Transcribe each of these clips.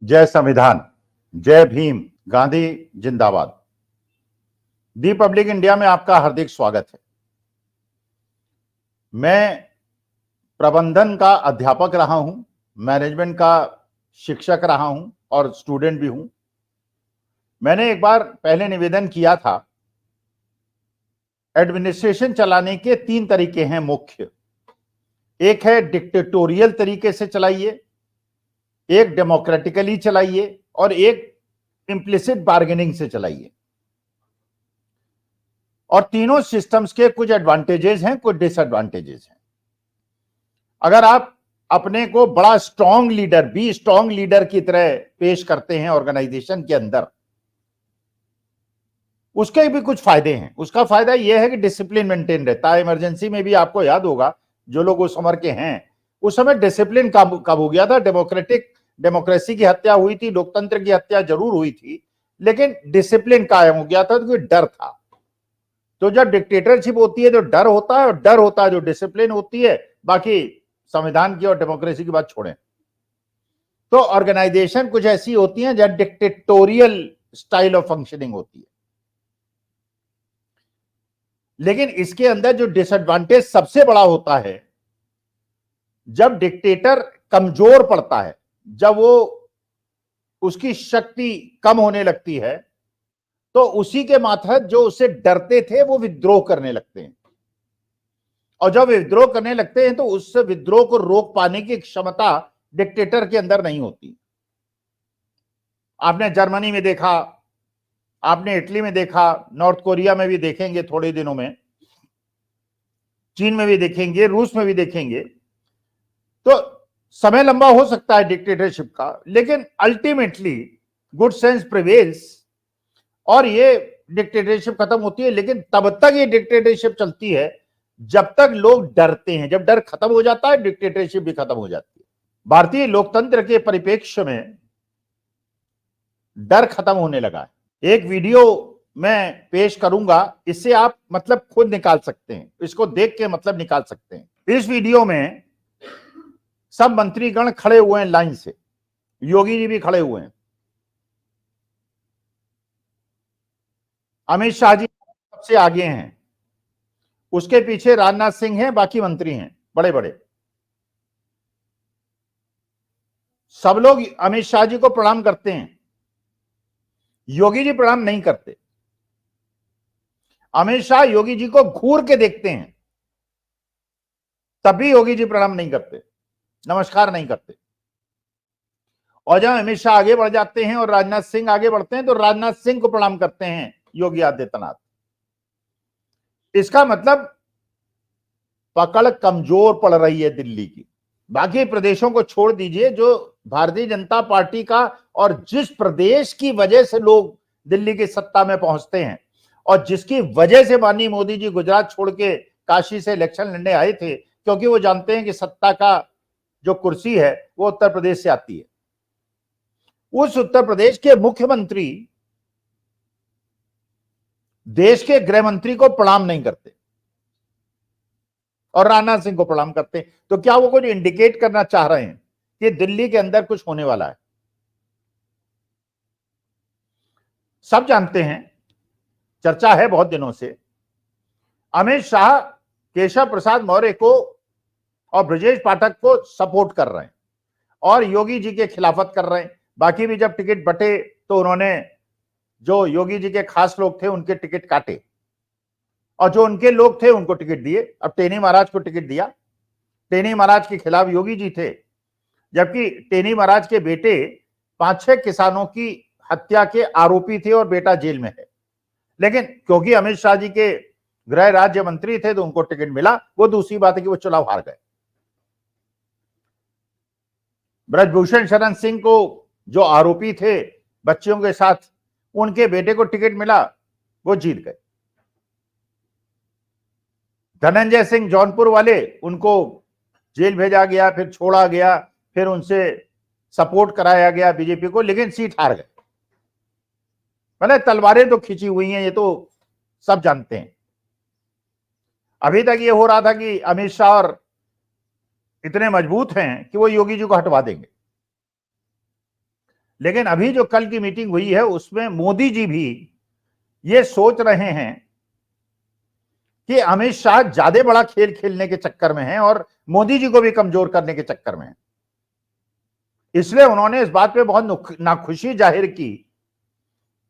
जय संविधान, जय भीम, गांधी जिंदाबाद। दी पब्लिक इंडिया में आपका हार्दिक स्वागत है। मैं प्रबंधन का अध्यापक रहा हूं, मैनेजमेंट का शिक्षक रहा हूं और स्टूडेंट भी हूं। मैंने एक बार पहले निवेदन किया था, एडमिनिस्ट्रेशन चलाने के 3 तरीके हैं मुख्य। एक है डिक्टेटोरियल तरीके से चलाइए, एक डेमोक्रेटिकली चलाइए और एक इम्प्लिसिट बार्गेनिंग से चलाइए। और तीनों सिस्टम्स के कुछ एडवांटेजेस हैं, कुछ डिसएडवांटेजेस हैं। अगर आप अपने को बड़ा स्ट्रांग लीडर की तरह पेश करते हैं ऑर्गेनाइजेशन के अंदर, उसके भी कुछ फायदे हैं। उसका फायदा यह है कि डिसिप्लिन मेंटेन रहता है। इमरजेंसी में भी आपको याद होगा, जो लोग उस उम्र के हैं, उस समय डिसिप्लिन कब हो गया था। डेमोक्रेसी की हत्या हुई थी, लोकतंत्र की हत्या जरूर हुई थी, लेकिन डिसिप्लिन कायम हो गया था, तो डर था। तो जब डिक्टेटरशिप होती है तो डर होता है, और डर होता है जो डिसिप्लिन होती है। बाकी संविधान की और डेमोक्रेसी की बात छोड़ें, तो ऑर्गेनाइजेशन कुछ ऐसी होती हैं जहां डिक्टेटोरियल स्टाइल ऑफ फंक्शनिंग होती है। लेकिन इसके अंदर जो डिसएडवांटेज सबसे बड़ा होता है, जब डिक्टेटर कमजोर पड़ता है, जब वो उसकी शक्ति कम होने लगती है, तो उसी के मातहत जो उससे डरते थे वो विद्रोह करने लगते हैं। और जब विद्रोह करने लगते हैं तो उस विद्रोह को रोक पाने की क्षमता डिक्टेटर के अंदर नहीं होती। आपने जर्मनी में देखा, आपने इटली में देखा, नॉर्थ कोरिया में भी देखेंगे थोड़े दिनों में, चीन में भी देखेंगे, रूस में भी देखेंगे। तो समय लंबा हो सकता है डिक्टेटरशिप का, लेकिन अल्टीमेटली गुड सेंस प्रिवेल्स और ये डिक्टेटरशिप खत्म होती है। लेकिन तब तक ये डिक्टेटरशिप चलती है जब तक लोग डरते हैं। जब डर खत्म हो जाता है, डिक्टेटरशिप भी खत्म हो जाती है। भारतीय लोकतंत्र के परिप्रेक्ष्य में डर खत्म होने लगा है। एक वीडियो मैं पेश करूंगा, इससे आप मतलब खुद निकाल सकते हैं, इसको देख के मतलब निकाल सकते हैं। इस वीडियो में सब मंत्रीगण खड़े हुए हैं लाइन से, योगी जी भी खड़े हुए हैं, अमित शाह जी सबसे आगे हैं, उसके पीछे राजनाथ सिंह हैं, बाकी मंत्री हैं बड़े बड़े। सब लोग अमित शाह जी को प्रणाम करते हैं, योगी जी प्रणाम नहीं करते। अमित शाह योगी जी को घूर के देखते हैं, तब भी योगी जी प्रणाम नहीं करते, नमस्कार नहीं करते। और जब अमित शाह आगे बढ़ जाते हैं और राजनाथ सिंह आगे बढ़ते हैं, तो राजनाथ सिंह को प्रणाम करते हैं योगी आदित्यनाथ। इसका मतलब पकड़ कमजोर पड़ रही है दिल्ली की। बाकी प्रदेशों को छोड़ दीजिए, जो भारतीय जनता पार्टी का, और जिस प्रदेश की वजह से लोग दिल्ली की सत्ता में पहुंचते हैं, और जिसकी वजह से माननीय मोदी जी गुजरात छोड़ के काशी से इलेक्शन लड़ने आए थे, क्योंकि वो जानते हैं कि सत्ता का जो कुर्सी है वो उत्तर प्रदेश से आती है। उस उत्तर प्रदेश के मुख्यमंत्री देश के गृह मंत्री को प्रणाम नहीं करते और राजनाथ सिंह को प्रणाम करते हैं। तो क्या वो कुछ इंडिकेट करना चाह रहे हैं कि दिल्ली के अंदर कुछ होने वाला है? सब जानते हैं, चर्चा है बहुत दिनों से, अमित शाह केशव प्रसाद मौर्य को और ब्रजेश पाठक को सपोर्ट कर रहे हैं और योगी जी के खिलाफत कर रहे हैं। बाकी भी जब टिकट बटे तो उन्होंने जो योगी जी के खास लोग थे उनके टिकट काटे, और जो उनके लोग थे उनको टिकट दिए। अब टेनी महाराज को टिकट दिया। टेनी महाराज के खिलाफ योगी जी थे, जबकि टेनी महाराज के बेटे 5-6 किसानों की हत्या के आरोपी थे और बेटा जेल में है। लेकिन क्योंकि अमित शाह जी के गृह राज्य मंत्री थे तो उनको टिकट मिला। वो दूसरी बात है कि वो चुनाव हार गए। ब्रजभूषण शरण सिंह को जो आरोपी थे बच्चियों के साथ, उनके बेटे को टिकट मिला, वो जीत गए। धनंजय सिंह जौनपुर वाले, उनको जेल भेजा गया, फिर छोड़ा गया, फिर उनसे सपोर्ट कराया गया बीजेपी को, लेकिन सीट हार गए। मतलब तलवारें तो खींची हुई हैं, ये तो सब जानते हैं। अभी तक ये हो रहा था कि अमित शाह और इतने मजबूत हैं कि वो योगी जी को हटवा देंगे। लेकिन अभी जो कल की मीटिंग हुई है उसमें मोदी जी भी ये सोच रहे हैं कि अमित शाह ज्यादा बड़ा खेल खेलने के चक्कर में हैं और मोदी जी को भी कमजोर करने के चक्कर में हैं। इसलिए उन्होंने इस बात पे बहुत नाखुशी जाहिर की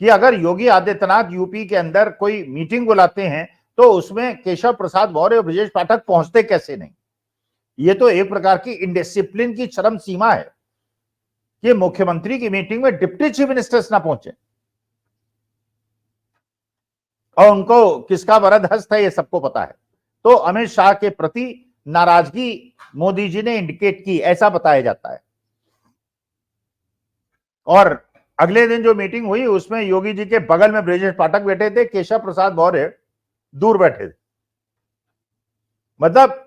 कि अगर योगी आदित्यनाथ यूपी के अंदर कोई मीटिंग बुलाते हैं तो उसमें केशव प्रसाद मौर्य और ब्रजेश पाठक पहुंचते कैसे नहीं। ये तो एक प्रकार की इनडिसिप्लिन की चरम सीमा है कि मुख्यमंत्री की मीटिंग में डिप्टी चीफ मिनिस्टर्स ना पहुंचे, और उनको किसका वरद हस्त है ये सबको पता है। तो अमित शाह के प्रति नाराजगी मोदी जी ने इंडिकेट की, ऐसा बताया जाता है। और अगले दिन जो मीटिंग हुई उसमें योगी जी के बगल में ब्रजेश पाठक बैठे थे, केशव प्रसाद मौर्य दूर बैठे थे। मतलब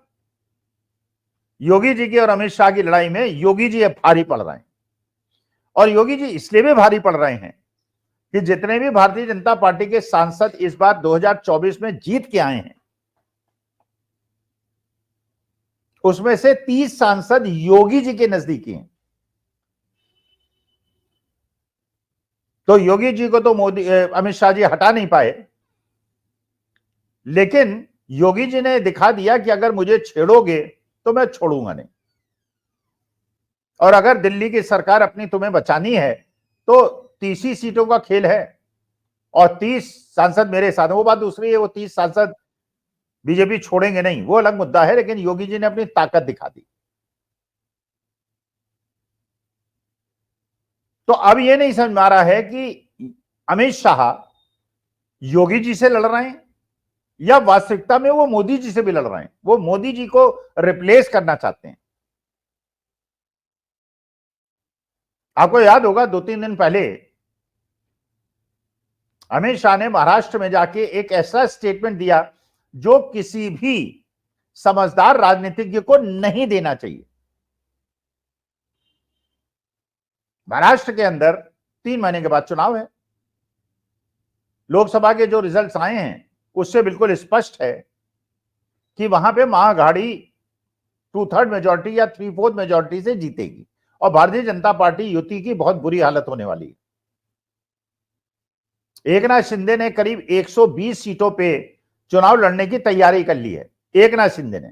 योगी जी की और अमित शाह की लड़ाई में योगी जी अब भारी पड़ रहे हैं, और योगी जी इसलिए भी भारी पड़ रहे हैं कि जितने भी भारतीय जनता पार्टी के सांसद इस बार 2024 में जीत के आए हैं उसमें से 30 सांसद योगी जी के नजदीकी हैं। तो योगी जी को तो अमित शाह जी हटा नहीं पाए, लेकिन योगी जी ने दिखा दिया कि अगर मुझे छेड़ोगे तो मैं छोड़ूंगा नहीं, और अगर दिल्ली की सरकार अपनी तुम्हें बचानी है तो 30 ही सीटों का खेल है और 30 सांसद मेरे साथ हैं। वो बात दूसरी है, वो 30 सांसद बीजेपी छोड़ेंगे नहीं, वो अलग मुद्दा है, लेकिन योगी जी ने अपनी ताकत दिखा दी। तो अब ये नहीं समझ में आ रहा है कि अमित शाह योगी जी से लड़ रहे हैं या वास्तविकता में वो मोदी जी से भी लड़ रहे हैं, वो मोदी जी को रिप्लेस करना चाहते हैं। आपको याद होगा 2-3 दिन पहले अमित शाह ने महाराष्ट्र में जाके एक ऐसा स्टेटमेंट दिया जो किसी भी समझदार राजनीतिज्ञ को नहीं देना चाहिए। महाराष्ट्र के अंदर 3 महीने के बाद चुनाव है, लोकसभा के जो रिजल्ट्स आए हैं उससे बिल्कुल स्पष्ट है कि वहां पे महाअघाड़ी 2/3 मेजोरिटी या 3/4 मेजोरिटी से जीतेगी और भारतीय जनता पार्टी युति की बहुत बुरी हालत होने वाली है। एकनाथ शिंदे ने करीब 120 सीटों पे चुनाव लड़ने की तैयारी कर ली है। एकनाथ शिंदे ने,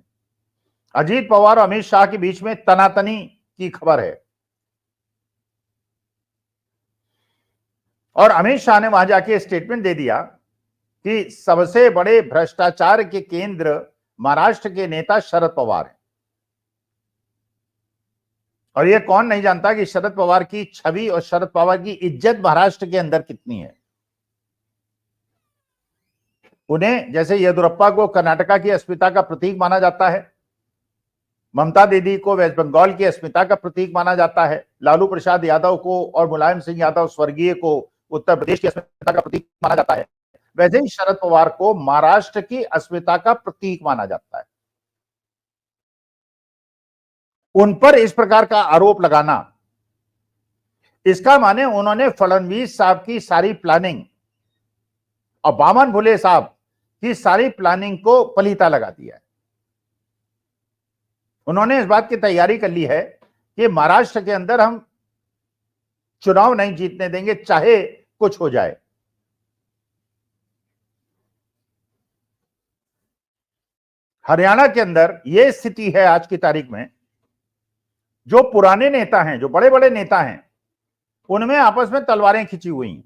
अजीत पवार और अमित शाह के बीच में तनातनी की खबर है, और अमित शाह ने वहां जाके स्टेटमेंट दे दिया कि सबसे बड़े भ्रष्टाचार के केंद्र महाराष्ट्र के नेता शरद पवार हैं। और ये कौन नहीं जानता कि शरद पवार की छवि और शरद पवार की इज्जत महाराष्ट्र के अंदर कितनी है। उन्हें, जैसे येदुरप्पा को कर्नाटका की अस्मिता का प्रतीक माना जाता है, ममता दीदी को वेस्ट बंगाल की अस्मिता का प्रतीक माना जाता है, लालू प्रसाद यादव को और मुलायम सिंह यादव स्वर्गीय को उत्तर प्रदेश की अस्मिता का प्रतीक माना जाता है, वैसे ही शरद पवार को महाराष्ट्र की अस्मिता का प्रतीक माना जाता है। उन पर इस प्रकार का आरोप लगाना, इसका माने उन्होंने फडणवीस साहब की सारी प्लानिंग और बामन भुले साहब की सारी प्लानिंग को पलीता लगा दिया है। उन्होंने इस बात की तैयारी कर ली है कि महाराष्ट्र के अंदर हम चुनाव नहीं जीतने देंगे चाहे कुछ हो जाए। हरियाणा के अंदर यह स्थिति है आज की तारीख में, जो पुराने नेता हैं, जो बड़े बड़े नेता हैं, उनमें आपस में तलवारें खिंची हुई हैं।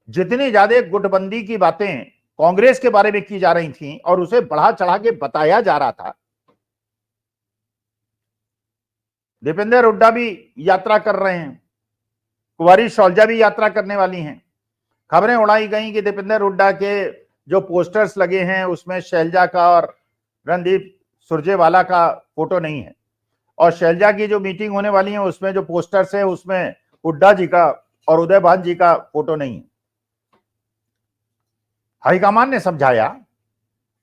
जितनी ज्यादा गुटबंदी की बातें कांग्रेस के बारे में की जा रही थी और उसे बढ़ा चढ़ा के बताया जा रहा था, दीपेंद्र हुड्डा भी यात्रा कर रहे हैं, कुंवारी शौलजा भी यात्रा करने वाली हैं। खबरें उड़ाई गई कि दीपेंद्र हुड्डा के जो पोस्टर्स लगे हैं उसमें शैलजा का और रणदीप सुरजेवाला का फोटो नहीं है, और शैलजा की जो मीटिंग होने वाली है उसमें जो पोस्टर्स है उसमें हुड्डा जी का और उदयभान जी का फोटो नहीं है। हाईकमान ने समझाया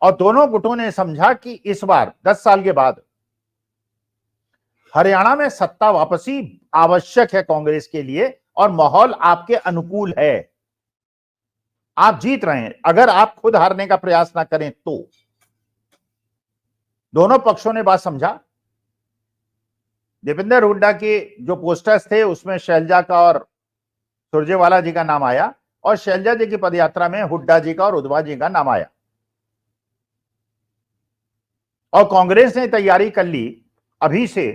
और दोनों गुटों ने समझा कि इस बार 10 साल के बाद हरियाणा में सत्ता वापसी आवश्यक है कांग्रेस के लिए, और माहौल आपके अनुकूल है, आप जीत रहे हैं, अगर आप खुद हारने का प्रयास ना करें तो। दोनों पक्षों ने बात समझा दीपेंद्र हुड्डा के जो पोस्टर्स थे उसमें शैलजा का और सुरजेवाला जी का नाम आया, और शैलजा जी की पदयात्रा में हुड्डा जी का और उद्धव जी का नाम आया। और कांग्रेस ने तैयारी कर ली अभी से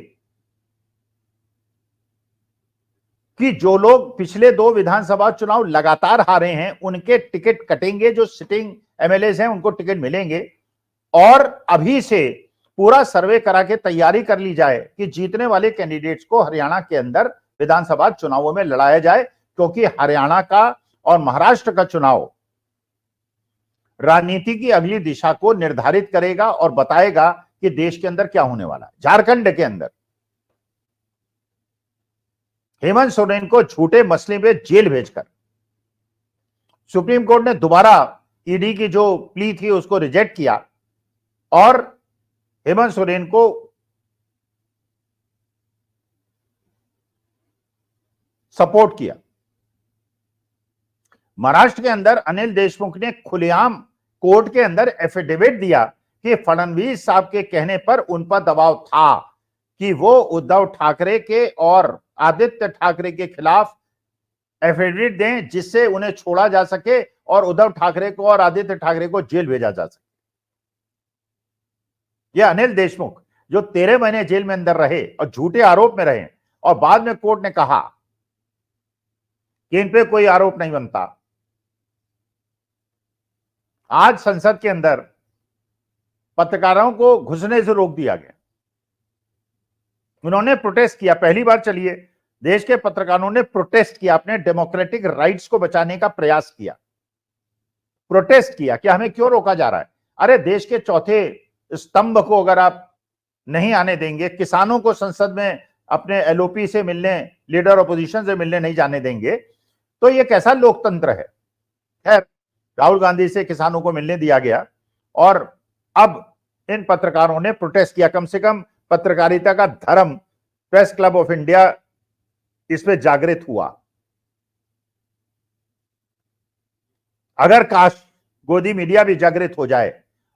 कि जो लोग पिछले 2 विधानसभा चुनाव लगातार हारे हैं उनके टिकट कटेंगे, जो सिटिंग एमएलए हैं उनको टिकट मिलेंगे। और अभी से पूरा सर्वे करा के तैयारी कर ली जाए कि जीतने वाले कैंडिडेट्स को हरियाणा के अंदर विधानसभा चुनावों में लड़ाया जाए, क्योंकि हरियाणा का और महाराष्ट्र का चुनाव राजनीति की अगली दिशा को निर्धारित करेगा और बताएगा कि देश के अंदर क्या होने वाला है। झारखंड के अंदर हेमंत सोरेन को झूठे मसले में जेल भेजकर सुप्रीम कोर्ट ने दोबारा ईडी की जो प्ली थी उसको रिजेक्ट किया और हेमंत सोरेन को सपोर्ट किया। महाराष्ट्र के अंदर अनिल देशमुख ने खुलेआम कोर्ट के अंदर एफिडेविट दिया कि फडणवीस साहब के कहने पर उन पर दबाव था कि वो उद्धव ठाकरे के और आदित्य ठाकरे के खिलाफ एफिडेविट दें, जिससे उन्हें छोड़ा जा सके और उद्धव ठाकरे को और आदित्य ठाकरे को जेल भेजा जा सके। यह अनिल देशमुख जो 13 महीने जेल में अंदर रहे और झूठे आरोप में रहे, और बाद में कोर्ट ने कहा कि इन पे कोई आरोप नहीं बनता। आज संसद के अंदर पत्रकारों को घुसने से रोक दिया गया। उन्होंने प्रोटेस्ट किया, पहली बार चलिए देश के पत्रकारों ने प्रोटेस्ट किया, अपने डेमोक्रेटिक राइट्स को बचाने का प्रयास किया, प्रोटेस्ट किया कि हमें क्यों रोका जा रहा है। अरे देश के चौथे स्तंभ को अगर आप नहीं आने देंगे, किसानों को संसद में अपने एलओपी से मिलने, लीडर ऑपोजिशन से मिलने नहीं जाने देंगे, तो ये कैसा लोकतंत्र है। खैर, राहुल गांधी से किसानों को मिलने दिया गया और अब इन पत्रकारों ने प्रोटेस्ट किया। कम से कम पत्रकारिता का धर्म प्रेस क्लब ऑफ इंडिया इसमें जागृत हुआ। अगर काश गोदी मीडिया भी जागृत हो जाए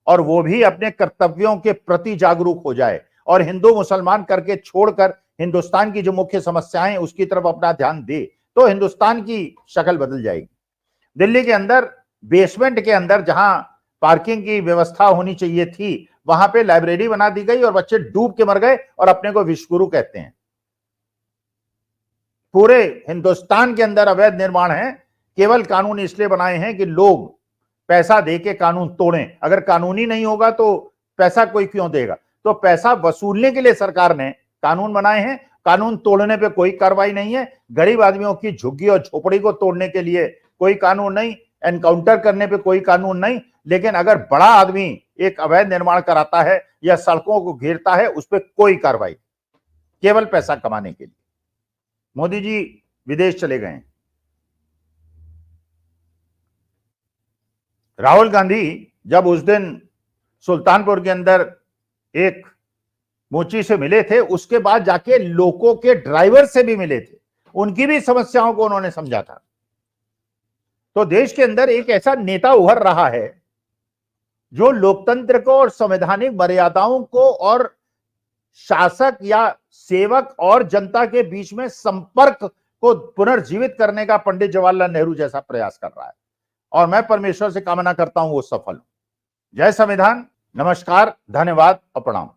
और वो भी अपने कर्तव्यों के प्रति जागरूक हो जाए और हिंदू मुसलमान करके छोड़कर हिंदुस्तान की जो मुख्य समस्याएं उसकी तरफ अपना ध्यान दे, तो हिंदुस्तान की शक्ल बदल जाएगी। दिल्ली के अंदर बेसमेंट के अंदर जहां पार्किंग की व्यवस्था होनी चाहिए थी, वहां पे लाइब्रेरी बना दी गई और बच्चे डूब के मर गए और अपने को विश्वगुरु कहते हैं। पूरे हिंदुस्तान के अंदर अवैध निर्माण है, केवल कानून इसलिए बनाए हैं कि लोग पैसा देके कानून तोड़ें। अगर कानूनी नहीं होगा तो पैसा कोई क्यों देगा। तो पैसा वसूलने के लिए सरकार ने कानून बनाए हैं, कानून तोड़ने पे कोई कार्रवाई नहीं है। गरीब आदमियों की झुग्गी और झोपड़ी को तोड़ने के लिए कोई कानून नहीं, एनकाउंटर करने पे कोई कानून नहीं। लेकिन अगर बड़ा आदमी एक अवैध निर्माण कराता है या सड़कों को घेरता है, उस पर कोई कार्रवाई, केवल पैसा कमाने के लिए। मोदी जी विदेश चले गए। राहुल गांधी जब उस दिन सुल्तानपुर के अंदर एक मोची से मिले थे, उसके बाद जाके लोगों के ड्राइवर से भी मिले थे, उनकी भी समस्याओं को उन्होंने समझा था। तो देश के अंदर एक ऐसा नेता उभर रहा है जो लोकतंत्र को और संवैधानिक मर्यादाओं को और शासक या सेवक और जनता के बीच में संपर्क को पुनर्जीवित करने का पंडित जवाहरलाल नेहरू जैसा प्रयास कर रहा है। और मैं परमेश्वर से कामना करता हूं वो सफल हो। जय संविधान, नमस्कार, धन्यवाद और प्रणाम।